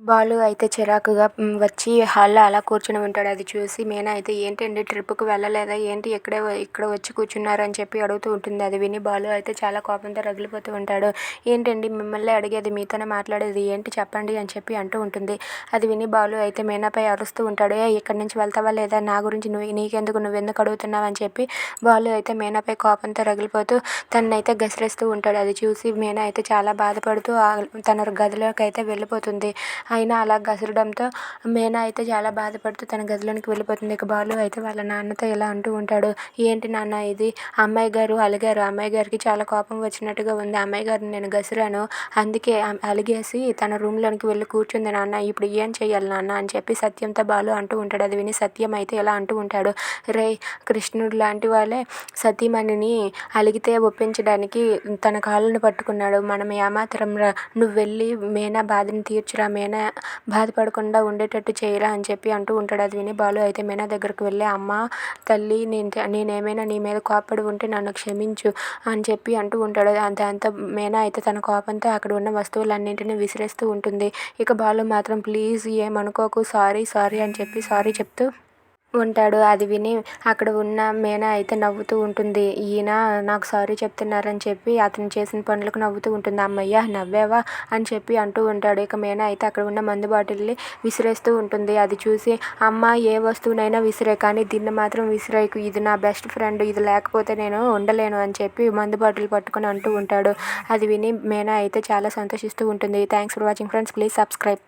బాలు అయితే చిరాకుగా వచ్చి హాల్‌లో అలా కూర్చొని ఉంటాడు. అది చూసి మీనా అయితే "ఏంటండి ట్రిప్‌కి వెళ్ళలేదా ఏంటి? ఇక్కడ వచ్చి కూర్చున్నారు" అని చెప్పి అడుగుతూ ఉంటుంది. అది విని బాలు అయితే చాలా కోపంతో రగిలిపోతూ ఉంటాడు. "ఏంటండి మిమ్మల్నే అడిగేది, మీతోనే మాట్లాడేది ఏంటి చెప్పండి" అని చెప్పి అంటూ ఉంటుంది. అది విని బాలు అయితే మీనాపై అరుస్తూ ఉంటాడు. "ఏయ్! ఇక్కడి నుంచి వెళ్తావా లేదా? నా గురించి నీకెందుకు? నువ్వెందుకు అడుగుతున్నావు" అని చెప్పి బాలు అయితే మీనాపై కోపంతో రగిలిపోతూ తననైతే గసిరేస్తూ ఉంటాడు. అది చూసి మీనా అయితే చాలా బాధపడుతూ తన గదిలోకి అయితే వెళ్ళిపోతుంది. అయినా అలా గసరడంతో మీనా అయితే చాలా బాధపడుతూ తన గదిలోనికి వెళ్ళిపోతుంది. ఇక బాలు అయితే వాళ్ళ నాన్నతో ఇలా అంటూ ఉంటాడు. "ఏంటి నాన్న ఇది? అమ్మాయి గారు అలిగారు. అమ్మాయి గారికి చాలా కోపం వచ్చినట్టుగా ఉంది. అమ్మాయి గారిని నేను గసిరాను. అందుకే అలిగేసి తన రూమ్‌లోనికి వెళ్ళి కూర్చుంది నాన్న. ఇప్పుడు ఏం చేయాలి నాన్న" అని చెప్పి సత్యంతో బాలు అంటూ ఉంటాడు. అది విని సత్యం అయితే ఇలా అంటూ ఉంటాడు. "రేయ్! కృష్ణుడు లాంటి వాళ్ళే సతీమణిని అలిగితే ఒప్పించడానికి తన కాళ్ళను పట్టుకున్నాడు. మనం ఏమాత్రం రా, నువ్వు వెళ్ళి మీనా బాధని తీర్చురా, మీనా బాధపడకుండా ఉండేటట్టు చేయరా" అని చెప్పి అంటూ ఉంటాడు. అది విని బాలు అయితే మీనా దగ్గరకు వెళ్ళి "అమ్మ తల్లి, నేనేమైనా నీ మీద కోప్పడి ఉంటే నన్ను క్షమించు" అని చెప్పి అంటూ ఉంటాడు. దాంతో మీనా అయితే తన కోపంతో అక్కడ ఉన్న వస్తువులన్నింటినీ విసిరేస్తూ ఉంటుంది. ఇక బాలు మాత్రం "ప్లీజ్ ఏమనుకోకు, సారీ సారీ" అని చెప్పి సారీ చెప్తూ ఉంటాడు. అది విని అక్కడ ఉన్న మీనా అయితే నవ్వుతూ ఉంటుంది. ఈయన నాకు సారీ చెప్తున్నారని చెప్పి అతను చేసిన పనులకు నవ్వుతూ ఉంటుంది. "అమ్మయ్య నవ్వావా" అని చెప్పి అంటూ ఉంటాడు. ఇక మీనా అయితే అక్కడ ఉన్న మందు బాటిల్ని విసిరేస్తూ ఉంటుంది. అది చూసి "అమ్మ ఏ వస్తువునైనా విసిరే, కానీ దీన్ని మాత్రం విసిరేయకు. ఇది నా బెస్ట్ ఫ్రెండ్. ఇది లేకపోతే నేను ఉండలేను" అని చెప్పి మందు బాటిల్ పట్టుకొని అంటూ ఉంటాడు. అది విని మీనా అయితే చాలా సంతోషిస్తూ ఉంటుంది. Thanks for watching friends. Please subscribe.